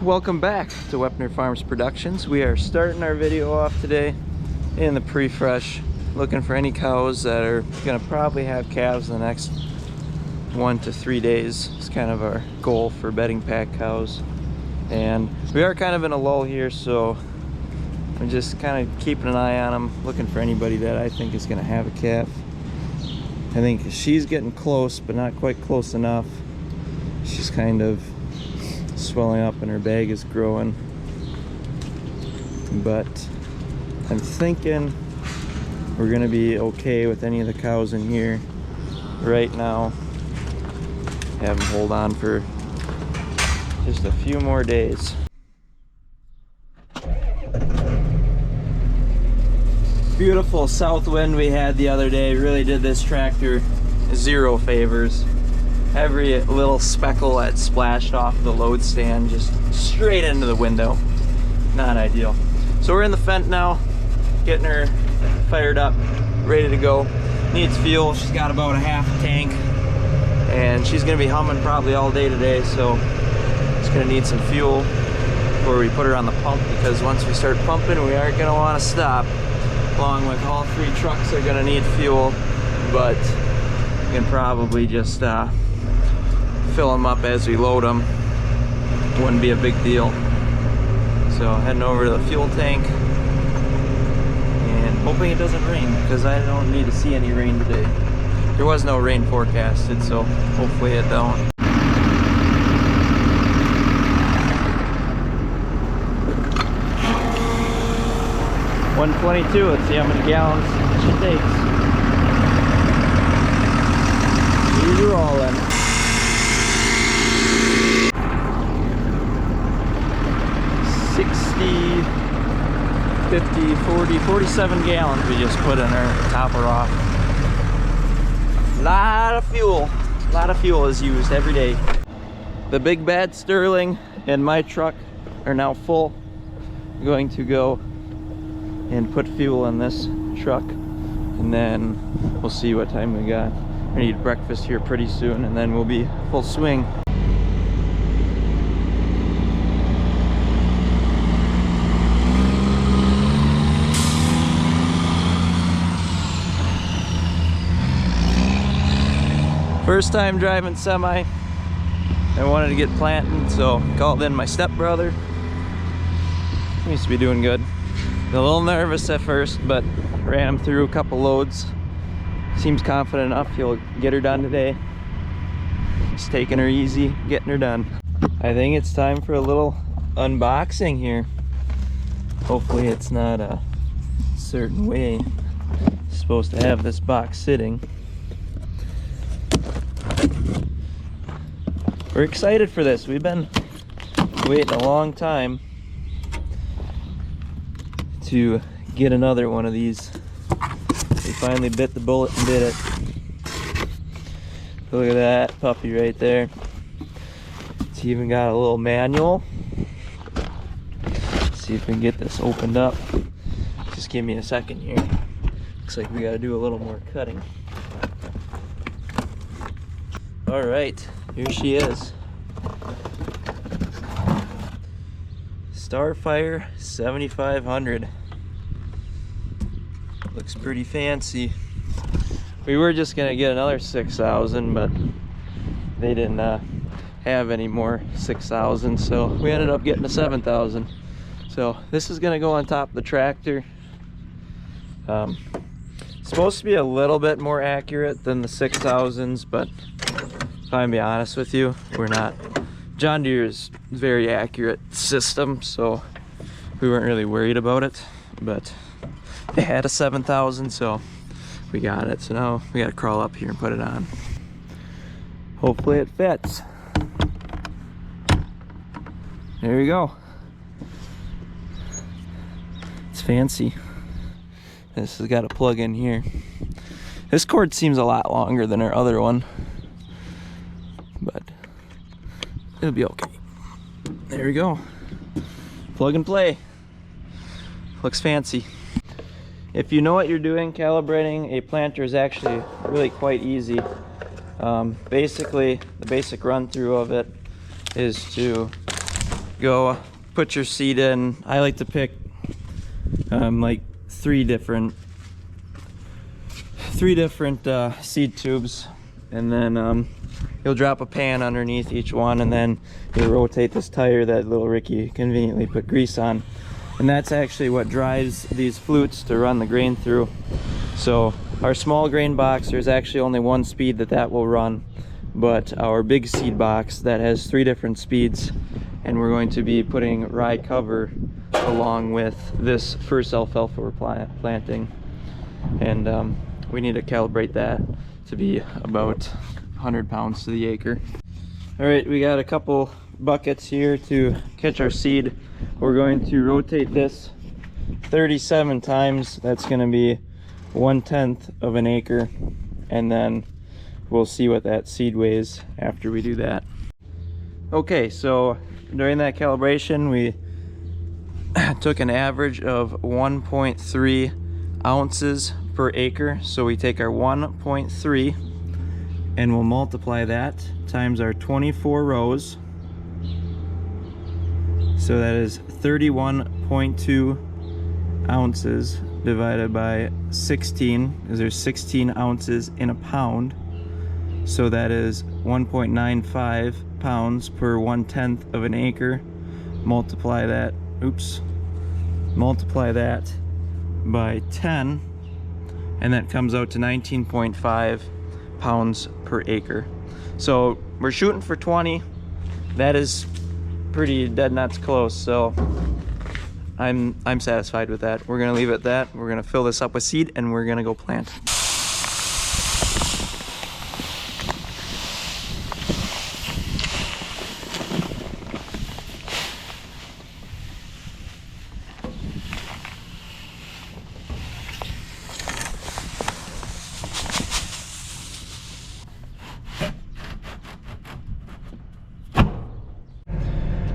Welcome back to Wepner Farms Productions. We are starting our video off today in the pre-fresh, looking for any cows that are going to probably have calves in the next 1 to 3 days. It's kind of our goal for bedding pack cows. And we are kind of in a lull here, so I'm just kind of keeping an eye on them, looking for anybody that I think is going to have a calf. I think she's getting close, but not quite close enough. She's kind of swelling up and her bag is growing, but I'm thinking we're gonna be okay with any of the cows in here right now. Have them hold on for just a few more days. Beautiful south wind we had the other day really did this tractor zero favors. Every little speckle that splashed off the load stand just straight into the window. Not ideal. So we're in the Fendt now, getting her fired up, ready to go. Needs fuel. She's got about a half tank, and she's gonna be humming probably all day today, so it's gonna need some fuel before we put her on the pump, because once we start pumping, we aren't gonna want to stop. Along with all 3 trucks are gonna need fuel, but we can probably just fill them up as we load them. Wouldn't be a big deal. So heading over to the fuel tank and hoping it doesn't rain, because I don't need to see any rain today. There was no rain forecasted, so hopefully it don't. $122, let's see how many gallons she takes. She's rolling. 60, 50, 40, 47 gallons we just put in her, top her off. A lot of fuel is used every day. The big bad Sterling and my truck are now full. I'm going to go and put fuel in this truck, and then we'll see what time we got. I need breakfast here pretty soon, and then we'll be full swing. First time driving semi. I wanted to get planting, so called in my stepbrother. He used to be doing good. A little nervous at first, but ran him through a couple loads. Seems confident enough he'll get her done today. Just taking her easy, getting her done. I think it's time for a little unboxing here. Hopefully it's not a certain way. I'm supposed to have this box sitting. We're excited for this. We've been waiting a long time to get another one of these. We finally bit the bullet and did it. Look at that puppy right there. It's even got a little manual. Let's see if we can get this opened up. Just give me a second here. Looks like we got to do a little more cutting. All right, here she is. Starfire 7500. Looks pretty fancy. We were just gonna get another 6,000, but they didn't have any more 6,000, so we ended up getting a 7,000. So this is gonna go on top of the tractor. It's supposed to be a little bit more accurate than the 6,000s, but if I'm be honest with you, we're not. John Deere's very accurate system, so we weren't really worried about it, but they had a 7,000, so we got it. So now we gotta crawl up here and put it on. Hopefully it fits. There we go. It's fancy. This has got a plug in here. This cord seems a lot longer than our other one, but it'll be okay. There we go. Plug and play. Looks fancy. If you know what you're doing, calibrating a planter is actually really quite easy. Basically, the basic run through of it is to go put your seed in. I like to pick like three different seed tubes, and then you'll drop a pan underneath each one, and then you'll rotate this tire that little Ricky conveniently put grease on, and that's actually what drives these flutes to run the grain through. So our small grain box, there's actually only one speed that will run, but our big seed box that has 3 different speeds, and we're going to be putting rye cover along with this first alfalfa we're planting, and we need to calibrate that to be about 100 pounds to the acre. All right, we got a couple buckets here to catch our seed. We're going to rotate this 37 times. That's going to be 1/10 of an acre, and then we'll see what that seed weighs after we do that. Okay, so during that calibration we took an average of 1.3 ounces per acre. So we take our 1.3 and we'll multiply that times our 24 rows. So that is 31.2 ounces divided by 16, because there's 16 ounces in a pound. So that is 1.95 pounds per 1/10 of an acre. Multiply that, multiply that by 10, and that comes out to 19.5 pounds per acre. So we're shooting for 20. That is pretty dead nuts close, so I'm satisfied with that. We're gonna leave it at that. We're gonna fill this up with seed and we're gonna go plant.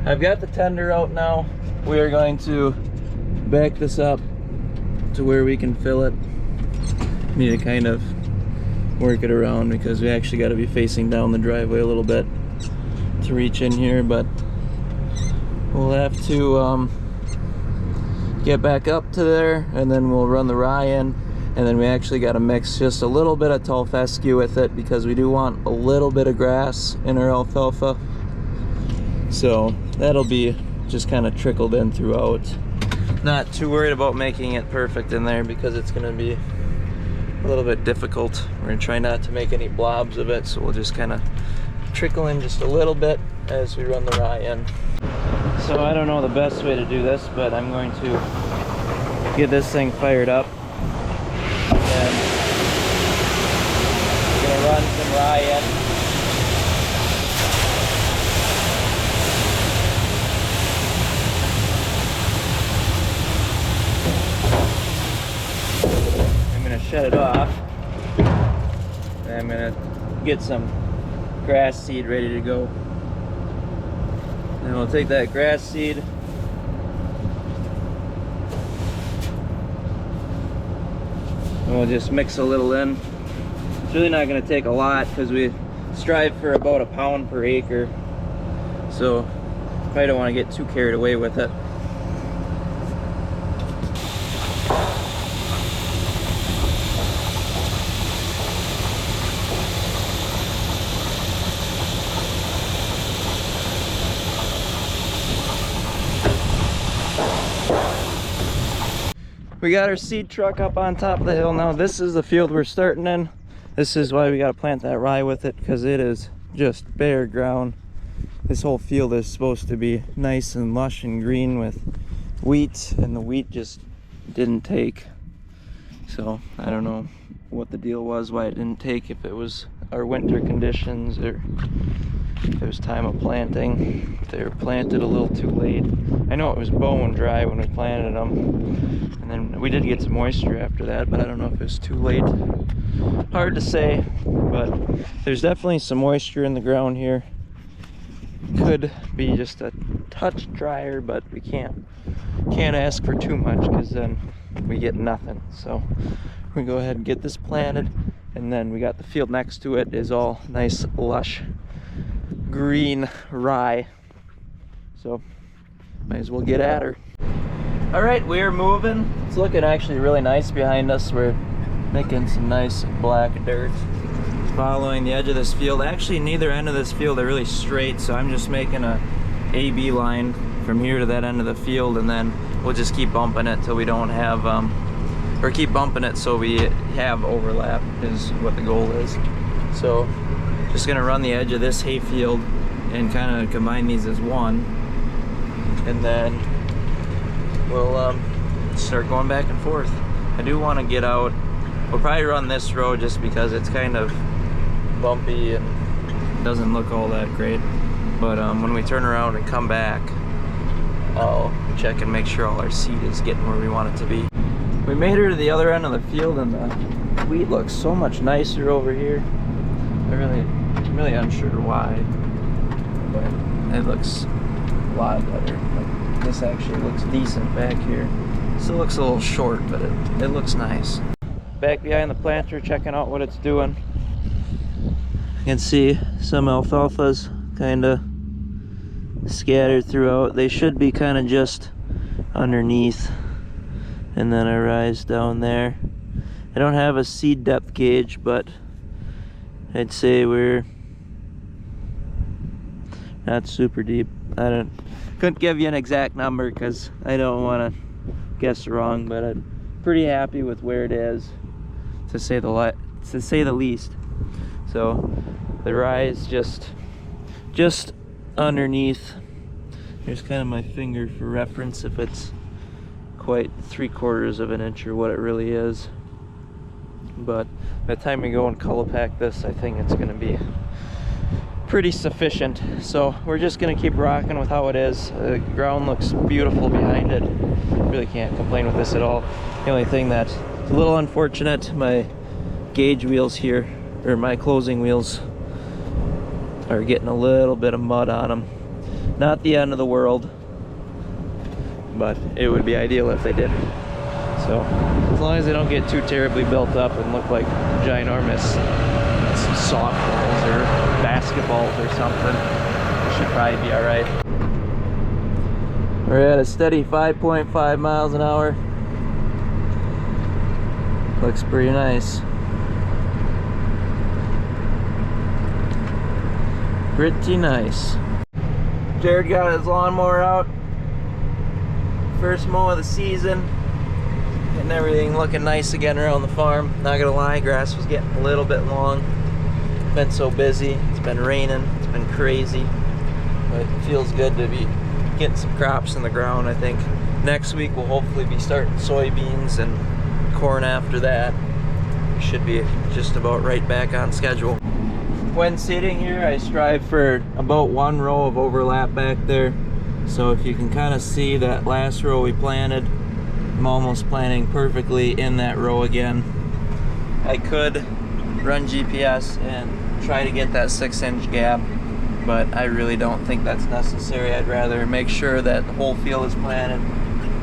I've got the tender out now. We are going to back this up to where we can fill it. Need to kind of work it around because we actually got to be facing down the driveway a little bit to reach in here, but we'll have to get back up to there, and then we'll run the rye in, and then we actually got to mix just a little bit of tall fescue with it because we do want a little bit of grass in our alfalfa. So that'll be just kind of trickled in throughout. Not too worried about making it perfect in there because it's going to be a little bit difficult. We're going to try not to make any blobs of it, so we'll just kind of trickle in just a little bit as we run the rye in. So I don't know the best way to do this, but I'm going to get this thing fired up, and we're going to run some rye in. Shut it off, and I'm gonna get some grass seed ready to go. And we'll take that grass seed and we'll just mix a little in. It's really not gonna take a lot because we strive for about a pound per acre, so probably don't want to get too carried away with it. We got our seed truck up on top of the hill now. This is the field we're starting in. This is why we got to plant that rye with it, because it is just bare ground. This whole field is supposed to be nice and lush and green with wheat, and the wheat just didn't take. So I don't know what the deal was, why it didn't take, if it was our winter conditions or if it was time of planting. They were planted a little too late. I know it was bone dry when we planted them, and then we did get some moisture after that, but I don't know if it was too late. Hard to say, but there's definitely some moisture in the ground here. Could be just a touch drier, but we can't ask for too much because then we get nothing. So we go ahead and get this planted, and then we got the field next to it is all nice lush green rye. So might as well get at her. All right, we're moving. It's looking actually really nice behind us. We're making some nice black dirt. Following the edge of this field. Actually, neither end of this field are really straight, so I'm just making a AB line from here to that end of the field, and then we'll just keep bumping it till we don't have, or keep bumping it so we have overlap is what the goal is. So just gonna run the edge of this hay field and kind of combine these as one, and then we'll start going back and forth. I do want to get out. We'll probably run this road just because it's kind of bumpy and doesn't look all that great. But when we turn around and come back, I'll check and make sure all our seed is getting where we want it to be. We made her to the other end of the field, and the wheat looks so much nicer over here. I'm really unsure why, but it looks a lot better. Like, this actually looks decent back here. Still looks a little short, but it looks nice. Back behind the planter, checking out what it's doing. You can see some alfalfas kind of scattered throughout. They should be kind of just underneath, and then I rise down there. I don't have a seed depth gauge, but I'd say we're not super deep. Couldn't give you an exact number because I don't want to guess wrong, but I'm pretty happy with where it is, to say the least. So the rise just underneath. Here's kind of my finger for reference if it's quite 3/4 of an inch or what it really is. But by the time we go and color pack this, I think it's going to be pretty sufficient. So we're just going to keep rocking with how it is. The ground looks beautiful behind it. Really can't complain with this at all. The only thing that's a little unfortunate, my gauge wheels here, or my closing wheels, are getting a little bit of mud on them. Not the end of the world, but it would be ideal if they didn't. So as long as they don't get too terribly built up and look like ginormous softballs or basketballs or something, it should probably be all right. We're at a steady 5.5 miles an hour. Looks pretty nice. Pretty nice. Jared got his lawnmower out. First mow of the season. Getting everything looking nice again around the farm. Not gonna lie, grass was getting a little bit long. Been so busy. It's been raining. It's been crazy. But it feels good to be getting some crops in the ground. I think next week we'll hopefully be starting soybeans and corn after that. We should be just about right back on schedule. When seeding here, I strive for about one row of overlap back there. So if you can kind of see that last row we planted, I'm almost planting perfectly in that row again. I could run GPS and try to get that 6-inch gap, but I really don't think that's necessary. I'd rather make sure that the whole field is planted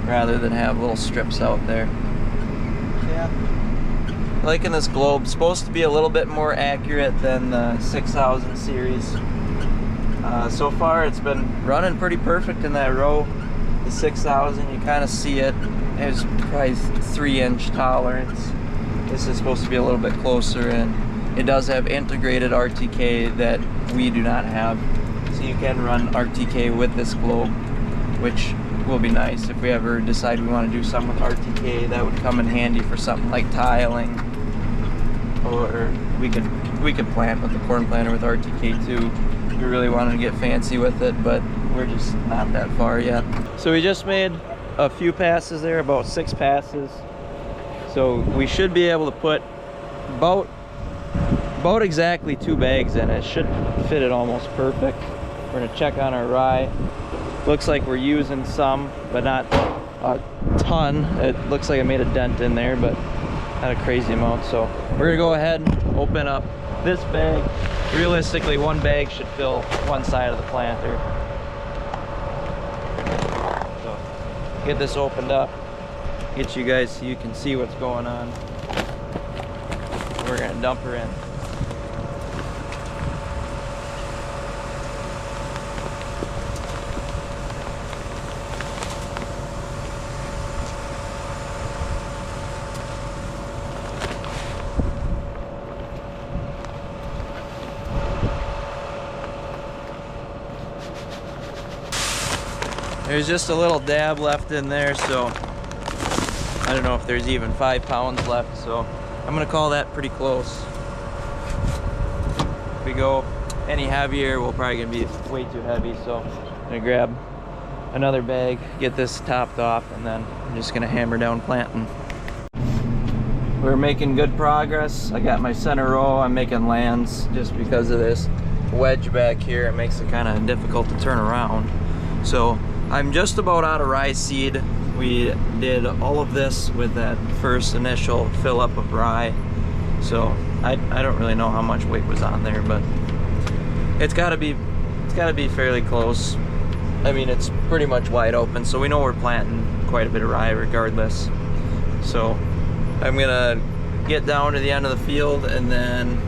rather than have little strips out there. Yeah. Liking this globe. Supposed to be a little bit more accurate than the 6000 series. So far it's been running pretty perfect in that row. The 6000, you kind of see it. It's probably 3-inch tolerance. This is supposed to be a little bit closer, and it does have integrated RTK that we do not have. So you can run RTK with this globe, which will be nice if we ever decide we want to do something with RTK. That would come in handy for something like tiling, or we could plant with the corn planter with RTK too. We really wanted to get fancy with it, but we're just not that far yet. So we just made a few passes there, about 6 passes. So we should be able to put about exactly 2 bags in. It should fit it almost perfect. We're gonna check on our rye. Looks like we're using some, but not a ton. It looks like I made a dent in there, but not a crazy amount. So we're gonna go ahead and open up this bag. Realistically, 1 bag should fill one side of the planter. So get this opened up, get you guys so you can see what's going on. We're gonna dump her in. There's just a little dab left in there, so I don't know if there's even 5 pounds left, so I'm gonna call that pretty close. If we go any heavier, we're probably gonna be way too heavy, so I'm gonna grab another bag, get this topped off, and then I'm just gonna hammer down planting. We're making good progress. I got my center row. I'm making lands just because of this wedge back here. It makes it kind of difficult to turn around. So I'm just about out of rye seed. We did all of this with that first initial fill up of rye. So I don't really know how much weight was on there, but it's gotta be fairly close. I mean, it's pretty much wide open, so we know we're planting quite a bit of rye regardless. So I'm gonna get down to the end of the field, and then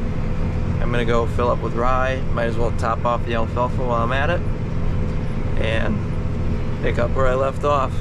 I'm gonna go fill up with rye. Might as well top off the alfalfa while I'm at it and pick up where I left off.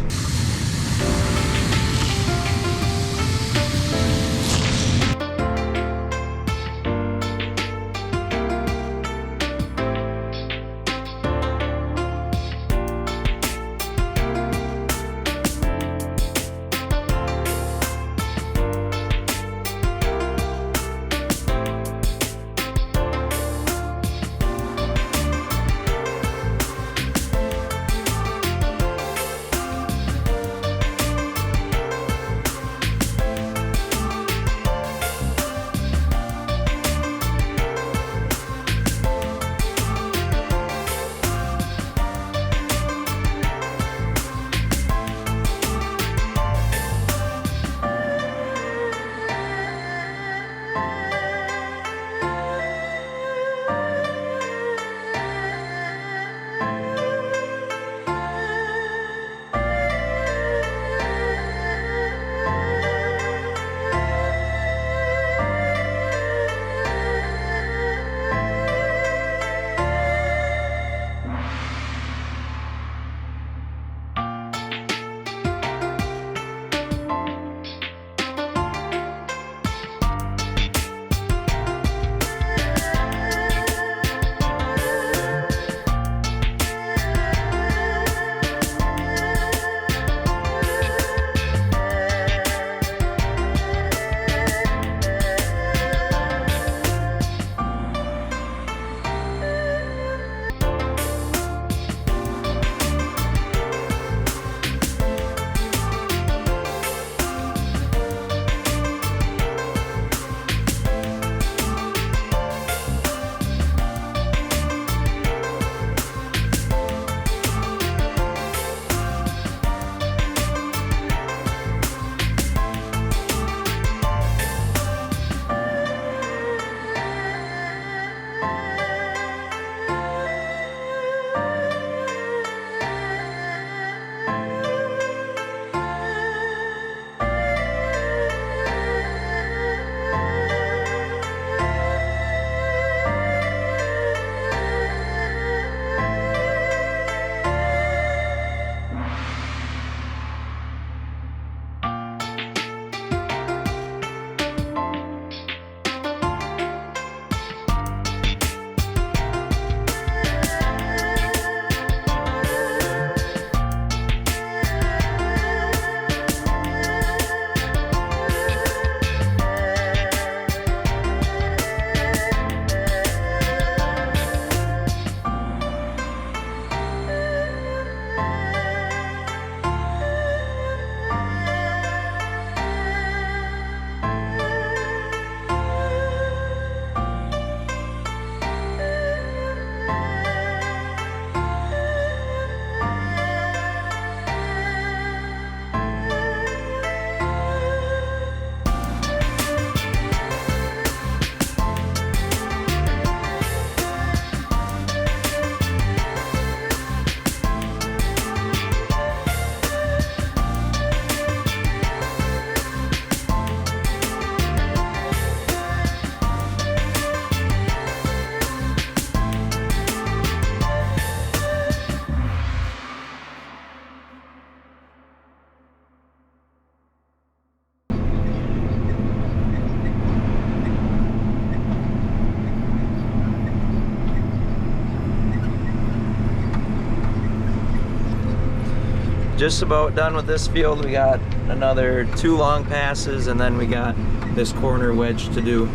just about done with this field. We got another 2 long passes, and then we got this corner wedge to do,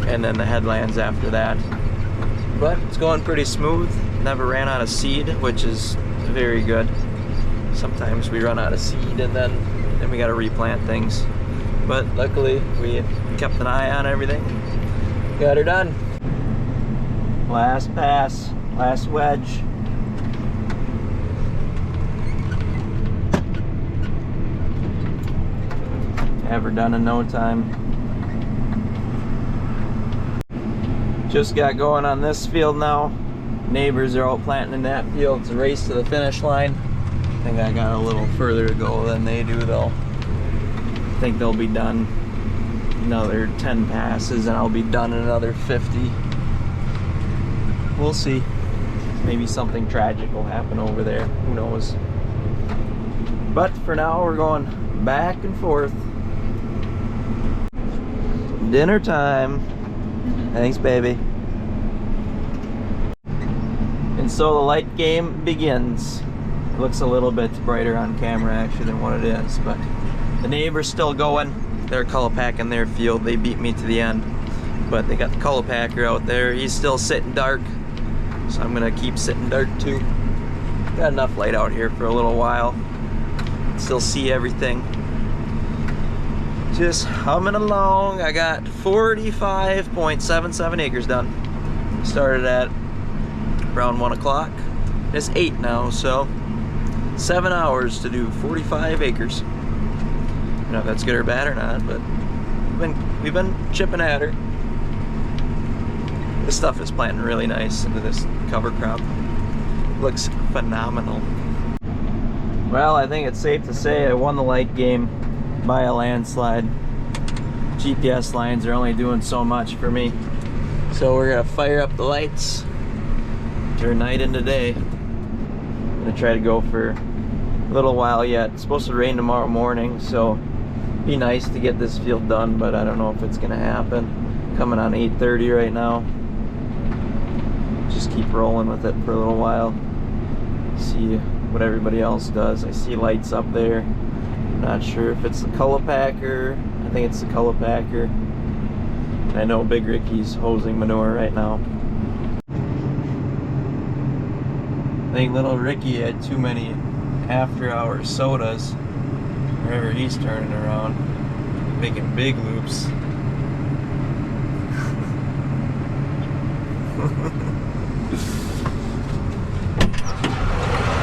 and then the headlands after that. But it's going pretty smooth. Never ran out of seed, which is very good. Sometimes we run out of seed and then we got to replant things. But luckily we kept an eye on everything. Got her done. Last pass, last wedge. Have her done in no time. Just got going on this field now. Neighbors are out planting in that field. It's a race to the finish line. I think I got a little further to go than they do though. I think they'll be done another 10 passes and I'll be done in another 50. We'll see. Maybe something tragic will happen over there. Who knows? But for now we're going back and forth. Dinner time. Thanks, baby. And so the light game begins. It looks a little bit brighter on camera actually than what it is, but the neighbor's still going. They're color packing their field. They beat me to the end, but they got the color packer out there. He's still sitting dark, so I'm gonna keep sitting dark too. Got enough light out here for a little while. Still see everything. Just humming along. I got 45.77 acres done. Started at around 1 o'clock. It's 8 now, so 7 hours to do 45 acres. I don't know if that's good or bad or not, but we've been chipping at her. This stuff is planting really nice into this cover crop. Looks phenomenal. Well, I think it's safe to say I won the light game by a landslide. GPS lines are only doing so much for me. So we're gonna fire up the lights, turn night into day. I'm gonna try to go for a little while yet. It's supposed to rain tomorrow morning, so be nice to get this field done, but I don't know if it's gonna happen. Coming on 8:30 right now. Just keep rolling with it for a little while. See what everybody else does. I see lights up there. Not sure if it's the color packer. I think it's the color packer. And I know Big Ricky's hosing manure right now. I think little Ricky had too many after-hour sodas wherever he's turning around, making big loops.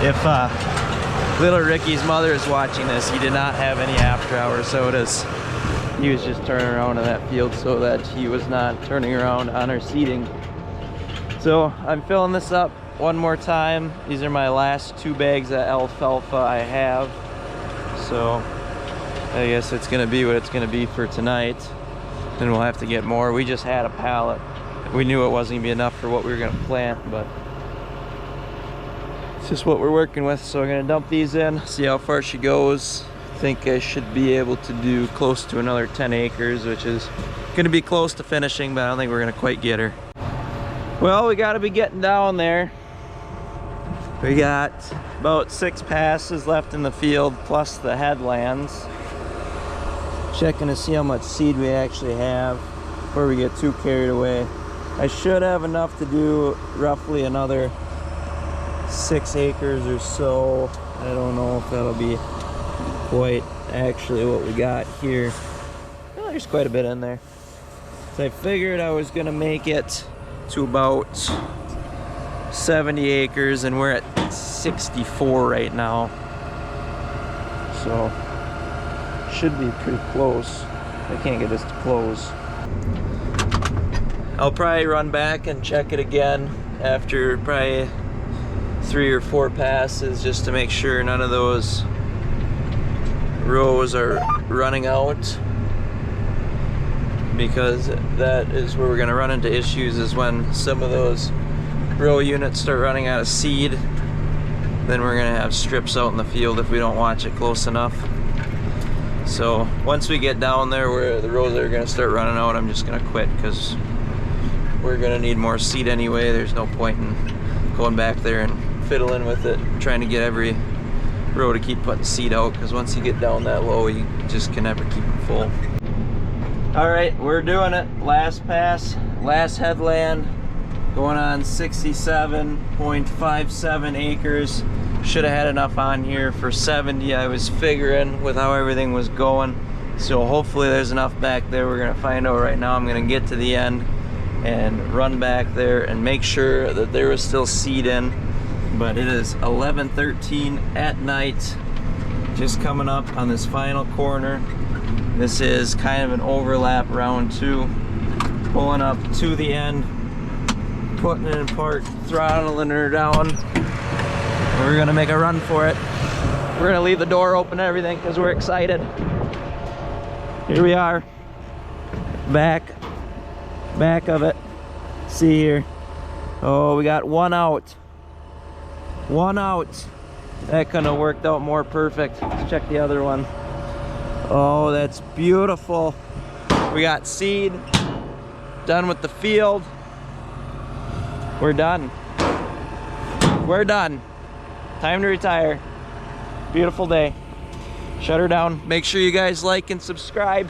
If little Ricky's mother is watching this, he did not have any after-hour sodas. He was just turning around in that field so that he was not turning around on our seeding. So I'm filling this up one more time. These are my last 2 bags of alfalfa I have. So I guess it's gonna be what it's gonna be for tonight. Then we'll have to get more. We just had a pallet. We knew it wasn't gonna be enough for what we were gonna plant, but it's just what we're working with. So we're gonna dump these in, see how far she goes. I think I should be able to do close to another 10 acres, which is gonna be close to finishing, but I don't think we're gonna quite get her. Well, we gotta be getting down there. We got about 6 passes left in the field, plus the headlands. Checking to see how much seed we actually have before we get too carried away. I should have enough to do roughly another 6 acres or so. I don't know if that'll be quite actually what we got here. Well, there's quite a bit in there. So I figured I was gonna make it to about 70 acres, and we're at 64 right now. So should be pretty close. I can't get this to close. I'll probably run back and check it again after probably 3 or 4 passes, just to make sure none of those rows are running out, because that is where we're going to run into issues, is when some of those row units start running out of seed. Then we're going to have strips out in the field if we don't watch it close enough. So once we get down there where the rows are going to start running out, I'm just going to quit, because we're going to need more seed anyway. There's no point in going back there and fiddling with it, trying to get every row to keep putting seed out, because once you get down that low, you just can never keep them full. All right, we're doing it. Last pass, last headland, going on 67.57 acres. Should have had enough on here for 70, I was figuring, with how everything was going. So hopefully there's enough back there. We're gonna find out right now. I'm gonna get to the end and run back there and make sure that there was still seed in. But it is 11:13 at night, just coming up on this final corner. This is kind of an overlap round 2, pulling up to the end, putting it in park, throttling her down. We're gonna make a run for it. We're gonna leave the door open and everything because we're excited. Here we are, back of it. See here. Oh, we got one out. One out. That couldn't have worked out more perfect. Let's check the other one. Oh, that's beautiful. We got seed. Done with the field. We're done. We're done. Time to retire. Beautiful day. Shut her down. Make sure you guys like and subscribe.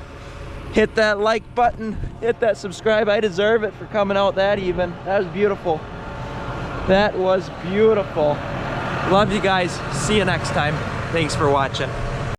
Hit that like button. Hit that subscribe. I deserve it for coming out that even. That was beautiful. That was beautiful. Love you guys. See you next time. Thanks for watching.